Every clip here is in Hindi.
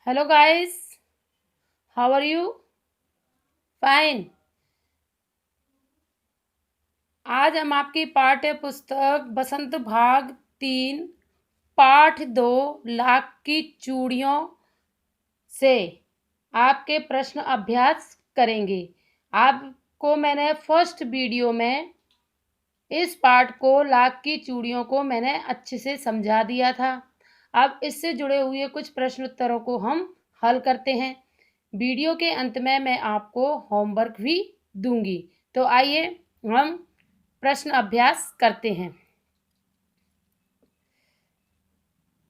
Hello guys, how are you? Fine. आज हम आपकी पाठ्य पुस्तक बसंत भाग 3 पाठ 2 लाख की चूड़ियों से आपके प्रश्न अभ्यास करेंगे। आपको मैंने फर्स्ट वीडियो में इस पाठ को लाख की चूड़ियों को मैंने अच्छे से समझा दिया था। अब इससे जुड़े हुए कुछ प्रश्न उत्तरों को हम हल करते हैं। वीडियो के अंत में मैं आपको होमवर्क भी दूंगी। तो आइए हम प्रश्न अभ्यास करते हैं।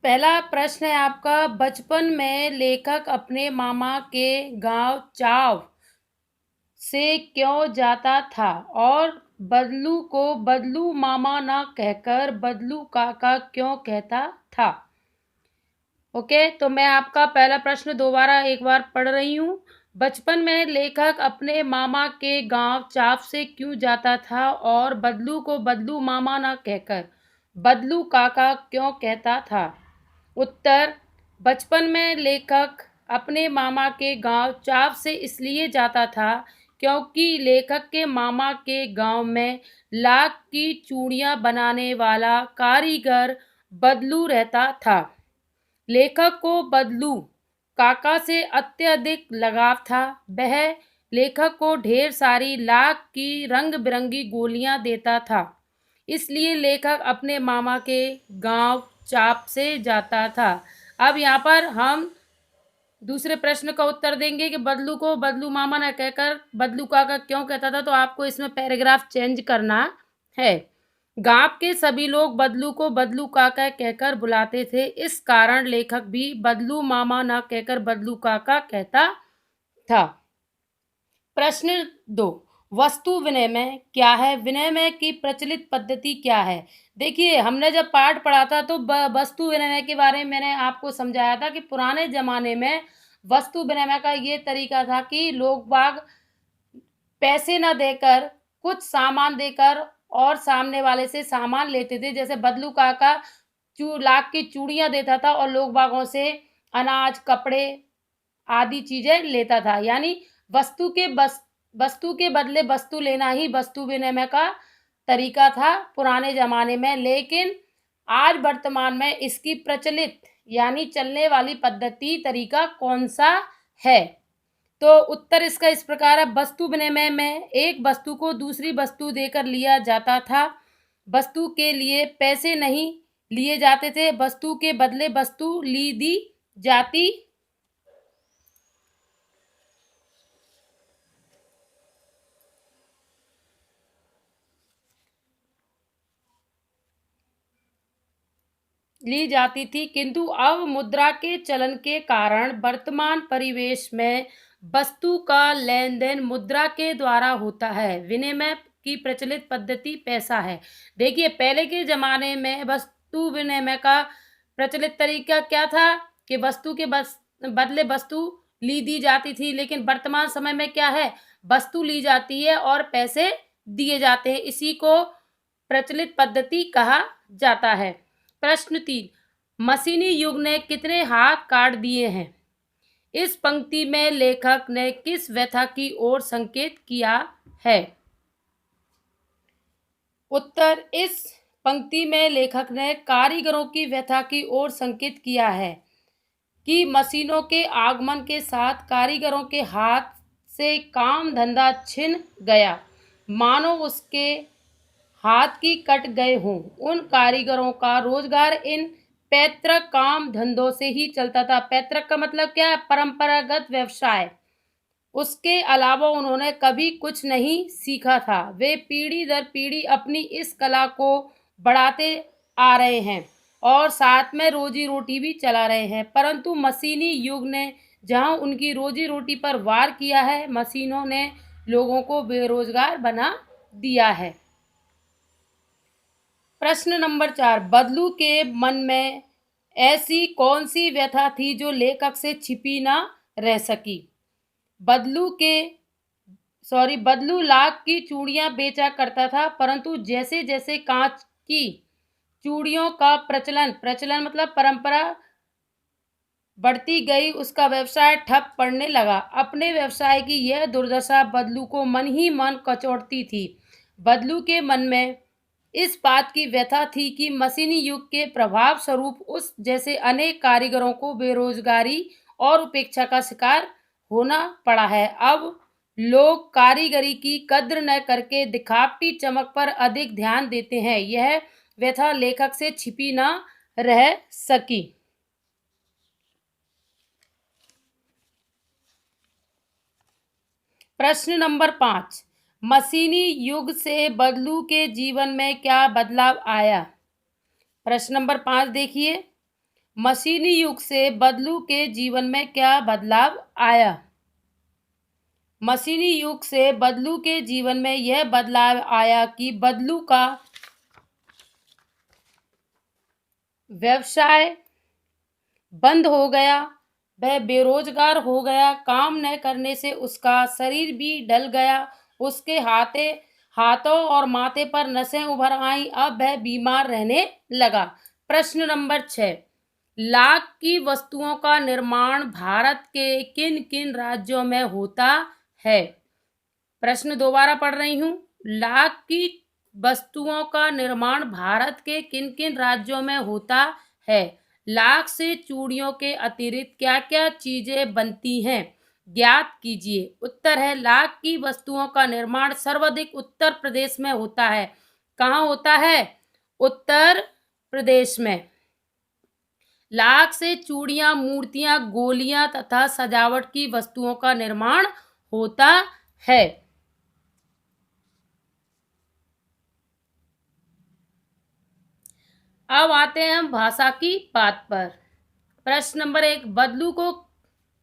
पहला प्रश्न है आपका, बचपन में लेखक अपने मामा के गांव चाव से क्यों जाता था और बदलू को बदलू मामा ना कहकर बदलू काका क्यों कहता था। ओके, तो मैं आपका पहला प्रश्न दोबारा एक बार पढ़ रही हूँ। बचपन में लेखक अपने मामा के गांव चाप से क्यों जाता था और बदलू को बदलू मामा ना कहकर बदलू काका क्यों कहता था। उत्तर, बचपन में लेखक अपने मामा के गांव चाप से इसलिए जाता था क्योंकि लेखक के मामा के गांव में लाख की चूड़ियां बनाने वाला कारीगर बदलू रहता था। लेखक को बदलू काका से अत्यधिक लगाव था। वह लेखक को ढेर सारी लाख की रंग बिरंगी गोलियां देता था, इसलिए लेखक अपने मामा के गांव चाप से जाता था। अब यहाँ पर हम दूसरे प्रश्न का उत्तर देंगे कि बदलू को बदलू मामा न कहकर बदलू काका क्यों कहता था। तो आपको इसमें पैराग्राफ चेंज करना है। गांव के सभी लोग बदलू को बदलू काका कहकर बुलाते थे, इस कारण लेखक भी बदलू मामा न कहकर बदलू काका कहता था। प्रश्न 2, वस्तु विनिमय क्या है? विनिमय की प्रचलित पद्धति क्या है? देखिए, हमने जब पाठ पढ़ा था तो वस्तु विनिमय के बारे में मैंने आपको समझाया था कि पुराने जमाने में वस्तु विनिमय का ये तरीका था कि लोग बाग पैसे न देकर कुछ सामान देकर और सामने वाले से सामान लेते थे। जैसे बदलू काका लाख की चूड़ियां देता था और लोग बागों से अनाज, कपड़े आदि चीजें लेता था। यानी वस्तु के बदले वस्तु लेना ही वस्तु विनिमय का तरीका था पुराने जमाने में। लेकिन आज वर्तमान में इसकी प्रचलित यानी चलने वाली पद्धति तरीका कौन सा है? तो उत्तर इसका इस प्रकार है। वस्तु विनिमय में एक वस्तु को दूसरी वस्तु देकर लिया जाता था। वस्तु के लिए पैसे नहीं लिए जाते थे, वस्तु के बदले वस्तु ली जाती थी। किंतु अब मुद्रा के चलन के कारण वर्तमान परिवेश में वस्तु का लेन देन मुद्रा के द्वारा होता है। विनिमय की प्रचलित पद्धति पैसा है। देखिए, पहले के जमाने में वस्तु विनिमय का प्रचलित तरीका क्या था कि वस्तु के बदले वस्तु दी जाती थी। लेकिन वर्तमान समय में क्या है, वस्तु ली जाती है और पैसे दिए जाते हैं। इसी को प्रचलित पद्धति कहा जाता है। प्रश्न 3, मशीनी युग ने कितने हाथ काट दिए हैं? इस पंक्ति में लेखक ने किस व्यथा की ओर संकेत किया है? उत्तर, इस पंक्ति में लेखक ने कारीगरों की व्यथा की ओर संकेत किया है कि मशीनों के आगमन के साथ कारीगरों के हाथ से काम धंधा छिन गया, मानो उसके हाथ की कट गए हों। उन कारीगरों का रोजगार इन पैतृक काम धंधों से ही चलता था। पैतृक का मतलब क्या है? परंपरागत व्यवसाय। उसके अलावा उन्होंने कभी कुछ नहीं सीखा था। वे पीढ़ी दर पीढ़ी अपनी इस कला को बढ़ाते आ रहे हैं और साथ में रोजी रोटी भी चला रहे हैं। परंतु मशीनी युग ने जहां उनकी रोजी रोटी पर वार किया है, मशीनों ने लोगों को बेरोजगार बना दिया है। प्रश्न नंबर 4, बदलू के मन में ऐसी कौन सी व्यथा थी जो लेखक से छिपी ना रह सकी? बदलू लाख की चूड़ियां बेचा करता था, परंतु जैसे जैसे कांच की चूड़ियों का प्रचलन मतलब परंपरा बढ़ती गई, उसका व्यवसाय ठप पड़ने लगा। अपने व्यवसाय की यह दुर्दशा बदलू को मन ही मन कचोटती थी। बदलू के मन में इस बात की व्यथा थी कि मशीनी युग के प्रभाव स्वरूप उस जैसे अनेक कारीगरों को बेरोजगारी और उपेक्षा का शिकार होना पड़ा है। अब लोग कारीगरी की कद्र न करके दिखावटी चमक पर अधिक ध्यान देते हैं। यह व्यथा लेखक से छिपी न रह सकी। प्रश्न नंबर 5, मशीनी युग से बदलू के जीवन में क्या बदलाव आया? प्रश्न नंबर 5 देखिए, मशीनी युग से बदलू के जीवन में क्या बदलाव आया? मशीनी युग से बदलू के जीवन में यह बदलाव आया कि बदलू का व्यवसाय बंद हो गया, वह बेरोजगार हो गया। काम न करने से उसका शरीर भी ढल गया, उसके हाथों और माथे पर नसें उभर आईं। अब वह बीमार रहने लगा। प्रश्न नंबर 6, लाख की वस्तुओं का निर्माण भारत के किन किन राज्यों में होता है? प्रश्न दोबारा पढ़ रही हूँ। लाख की वस्तुओं का निर्माण भारत के किन किन राज्यों में होता है? लाख से चूड़ियों के अतिरिक्त क्या क्या चीजें बनती हैं? ज्ञात कीजिए। उत्तर है, लाख की वस्तुओं का निर्माण सर्वाधिक उत्तर प्रदेश में होता है। कहाँ होता है? उत्तर प्रदेश में। लाख से चूड़ियां, मूर्तियां, गोलियां तथा सजावट की वस्तुओं का निर्माण होता है। अब आते हैं हम भाषा की बात पर। प्रश्न नंबर 1, बदलू को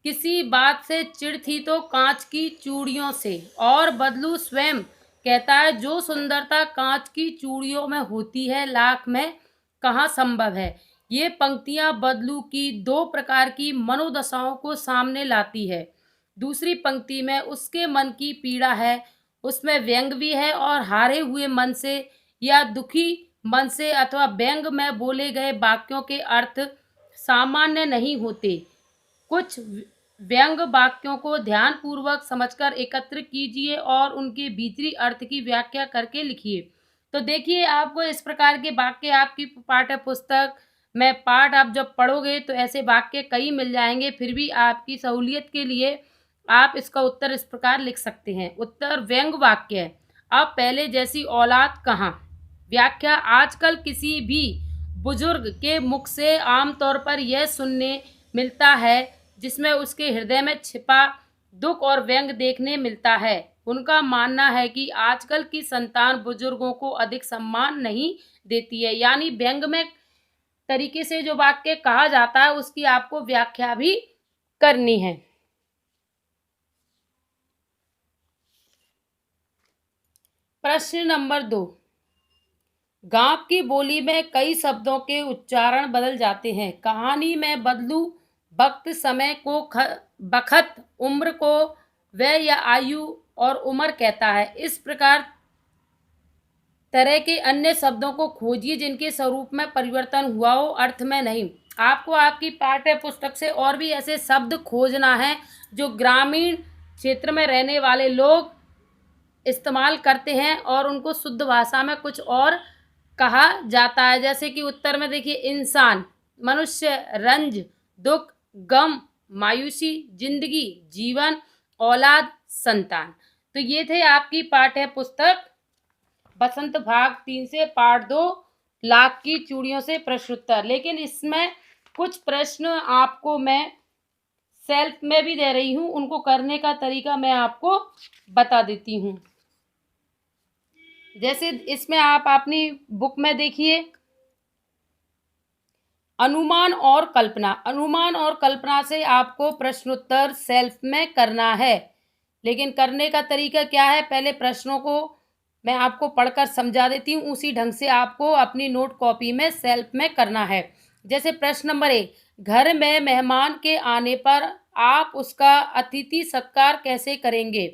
किसी बात से चिढ़ थी तो कांच की चूड़ियों से। और बदलू स्वयं कहता है, जो सुंदरता कांच की चूड़ियों में होती है, लाख में कहाँ संभव है। ये पंक्तियां बदलू की दो प्रकार की मनोदशाओं को सामने लाती है। दूसरी पंक्ति में उसके मन की पीड़ा है, उसमें व्यंग भी है और हारे हुए मन से या दुखी मन से अथवा व्यंग में बोले गए वाक्यों के अर्थ सामान्य नहीं होते। कुछ व्यंग वाक्यों को ध्यानपूर्वक समझकर एकत्र कीजिए और उनके भीतरी अर्थ की व्याख्या करके लिखिए। तो देखिए, आपको इस प्रकार के वाक्य आपकी पाठ्य पुस्तक में पाठ आप जब पढ़ोगे तो ऐसे वाक्य कई मिल जाएंगे। फिर भी आपकी सहूलियत के लिए आप इसका उत्तर इस प्रकार लिख सकते हैं। उत्तर व्यंग वाक्य है। अब पहले जैसी औलाद कहाँ। व्याख्या, आजकल किसी भी बुजुर्ग के मुख से आमतौर पर यह सुनने मिलता है जिसमें उसके हृदय में छिपा दुख और व्यंग देखने मिलता है। उनका मानना है कि आजकल की संतान बुजुर्गों को अधिक सम्मान नहीं देती है। यानी व्यंग में तरीके से जो वाक्य कहा जाता है उसकी आपको व्याख्या भी करनी है। प्रश्न नंबर 2, गांव की बोली में कई शब्दों के उच्चारण बदल जाते हैं। कहानी में बदलू वक्त, समय को बखत, उम्र को वह या आयु और उम्र कहता है। इस प्रकार तरह के अन्य शब्दों को खोजिए जिनके स्वरूप में परिवर्तन हुआ हो, अर्थ में नहीं। आपको आपकी पाठ्य पुस्तक से और भी ऐसे शब्द खोजना है जो ग्रामीण क्षेत्र में रहने वाले लोग इस्तेमाल करते हैं और उनको शुद्ध भाषा में कुछ और कहा जाता है। जैसे कि उत्तर में देखिए, इंसान, मनुष्य, रंज, दुख, गम, मायूसी, जिंदगी, जीवन, औलाद, संतान। तो ये थे आपकी पाठ्य पुस्तक बसंत भाग 3 से पाठ 2, लाख की चूड़ियों से प्रश्न उत्तर। लेकिन इसमें कुछ प्रश्न आपको मैं सेल्फ में भी दे रही हूँ, उनको करने का तरीका मैं आपको बता देती हूँ। जैसे इसमें आप अपनी बुक में देखिए, अनुमान और कल्पना। अनुमान और कल्पना से आपको प्रश्नोत्तर सेल्फ में करना है। लेकिन करने का तरीका क्या है, पहले प्रश्नों को मैं आपको पढ़कर समझा देती हूँ, उसी ढंग से आपको अपनी नोट कॉपी में सेल्फ में करना है। जैसे प्रश्न नंबर 1, घर में मेहमान के आने पर आप उसका अतिथि सत्कार कैसे करेंगे?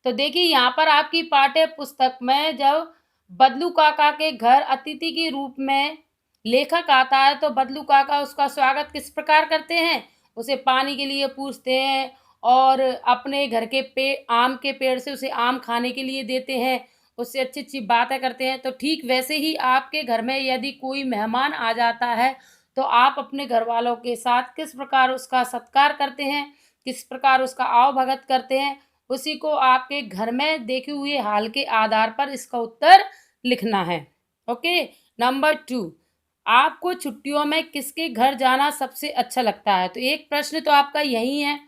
तो देखिए, यहाँ पर आपकी पाठ्य पुस्तक में जब बदलू काका के घर अतिथि के रूप में लेखक आता है तो बदलू काका उसका स्वागत किस प्रकार करते हैं? उसे पानी के लिए पूछते हैं और अपने घर के आम के पेड़ से उसे आम खाने के लिए देते हैं, उससे अच्छी-अच्छी बातें करते हैं। तो ठीक वैसे ही आपके घर में यदि कोई मेहमान आ जाता है, तो आप अपने घरवालों के साथ किस प्रकार उसका सत्कार करते हैं, किस प्रकार उसका आवभगत करते हैं, उसी को आपके घर में देखे हुए हाल के आधार पर इसका उत्तर लिखना है। ओके। नंबर 2, आपको छुट्टियों में किसके घर जाना सबसे अच्छा लगता है? तो एक प्रश्न तो आपका यही है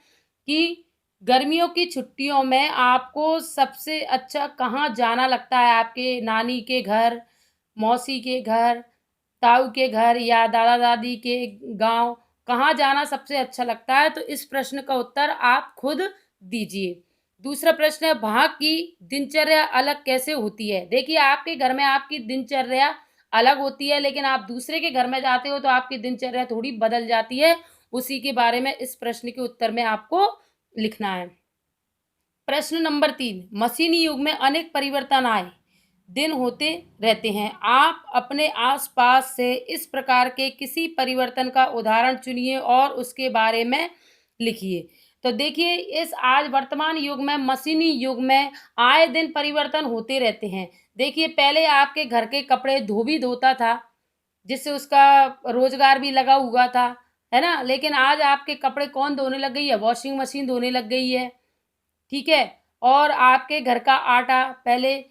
कि गर्मियों की छुट्टियों में आपको सबसे अच्छा कहाँ जाना लगता है? आपके नानी के घर, मौसी के घर, ताऊ के घर या दादा-दादी के गाँव, कहाँ जाना सबसे अच्छा लगता है? तो इस प्रश्न का उत्तर आप खुद दीजिए। दूसरा प्रश्न है, वहाँ की दिनचर्या अलग कैसे होती है? देखिए, आपके घर में आपकी दिनचर्या अलग होती है, लेकिन आप दूसरे के घर में जाते हो तो आपकी दिनचर्या थोड़ी बदल जाती है। उसी के बारे में इस प्रश्न के उत्तर में आपको लिखना है। प्रश्न नंबर 3, मशीनी युग में अनेक परिवर्तन आए, दिन होते रहते हैं। आप अपने आसपास से इस प्रकार के किसी परिवर्तन का उदाहरण चुनिए और उसके बारे में लिखिए। तो देखिए, इस आज वर्तमान युग में, मशीनी युग में आए दिन परिवर्तन होते रहते हैं। देखिए, पहले आपके घर के कपड़े धोबी धोता था, जिससे उसका रोजगार भी लगा हुआ था, है ना? लेकिन आज आपके कपड़े कौन धोने लग गई है? वॉशिंग मशीन धोने लग गई है। ठीक है? और आपके घर का आटा पहले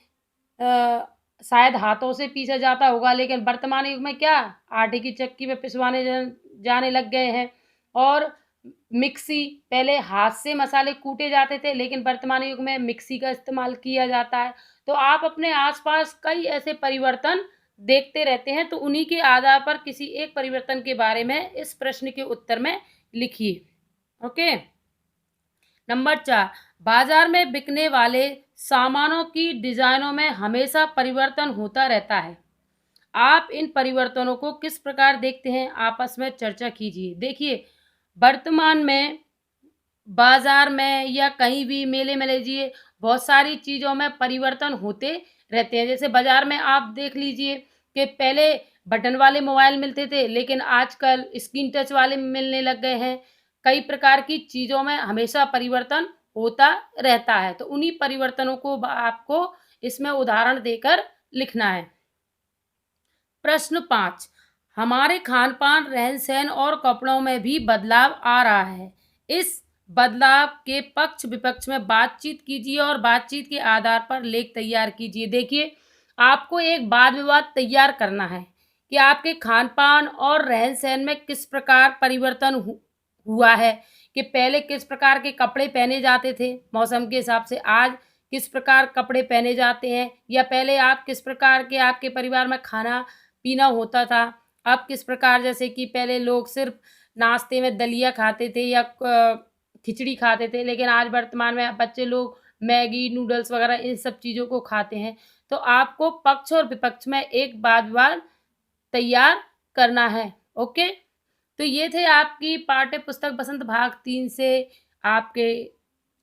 शायद हाथों से पीसा जाता होगा, लेकिन वर्तमान युग में क्या आटे की चक्की में पिसवाने जाने लग गए हैं। और मिक्सी, पहले हाथ से मसाले कूटे जाते थे, लेकिन वर्तमान युग में मिक्सी का इस्तेमाल किया जाता है। तो आप अपने आसपास कई ऐसे परिवर्तन देखते रहते हैं, तो उन्हीं के आधार पर किसी एक परिवर्तन के बारे में इस प्रश्न के उत्तर में लिखिए। ओके। नंबर 4, बाजार में बिकने वाले सामानों की डिजाइनों में हमेशा परिवर्तन होता रहता है। आप इन परिवर्तनों को किस प्रकार देखते हैं? आपस में चर्चा कीजिए। देखिए, वर्तमान में बाजार में या कहीं भी मेले में लीजिए, बहुत सारी चीज़ों में परिवर्तन होते रहते हैं। जैसे बाजार में आप देख लीजिए कि पहले बटन वाले मोबाइल मिलते थे, लेकिन आजकल स्क्रीन टच वाले मिलने लग गए हैं। कई प्रकार की चीज़ों में हमेशा परिवर्तन होता रहता है, तो उन्हीं परिवर्तनों को आपको इसमें उदाहरण देकर लिखना है। प्रश्न 5, हमारे खान-पान, रहन-सहन और कपड़ों में भी बदलाव आ रहा है। इस बदलाव के पक्ष-विपक्ष में बातचीत कीजिए और बातचीत के आधार पर लेख तैयार कीजिए। देखिए, आपको एक वाद-विवाद तैयार करना है कि आपके खान-पान और रहन-सहन में किस प्रकार परिवर्तन हुआ है, कि पहले किस प्रकार के कपड़े पहने जाते थे मौसम के हिसाब से, आज किस प्रकार कपड़े पहने जाते हैं, या पहले आप किस प्रकार के आपके परिवार में खाना पीना होता था। अब किस प्रकार, जैसे कि पहले लोग सिर्फ नाश्ते में दलिया खाते थे या खिचड़ी खाते थे, लेकिन आज वर्तमान में बच्चे लोग मैगी, नूडल्स वगैरह इन सब चीज़ों को खाते हैं। तो आपको पक्ष और विपक्ष में एक वाद-विवाद तैयार करना है। ओके? तो ये थे आपकी पाठ्य पुस्तक बसंत भाग 3 से आपके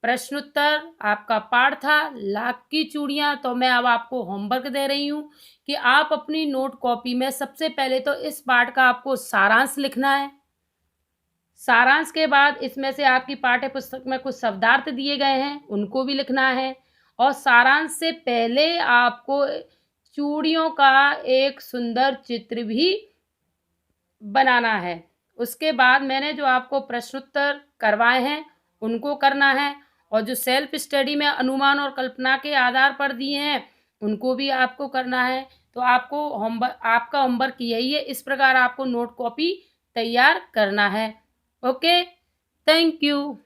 प्रश्नोत्तर। आपका पाठ था लाख की चूड़ियाँ। तो मैं अब आपको होमवर्क दे रही हूँ कि आप अपनी नोट कॉपी में सबसे पहले तो इस पाठ का आपको सारांश लिखना है। सारांश के बाद इसमें से आपकी पाठ्य पुस्तक में कुछ शब्दार्थ दिए गए हैं, उनको भी लिखना है। और सारांश से पहले आपको चूड़ियों का एक सुंदर चित्र भी बनाना है। उसके बाद मैंने जो आपको प्रश्नोत्तर करवाए हैं, उनको करना है। और जो सेल्फ स्टडी में अनुमान और कल्पना के आधार पर दिए हैं, उनको भी आपको करना है। तो आपका होमवर्क यही है। इस प्रकार आपको नोट कॉपी तैयार करना है। Okay, thank you.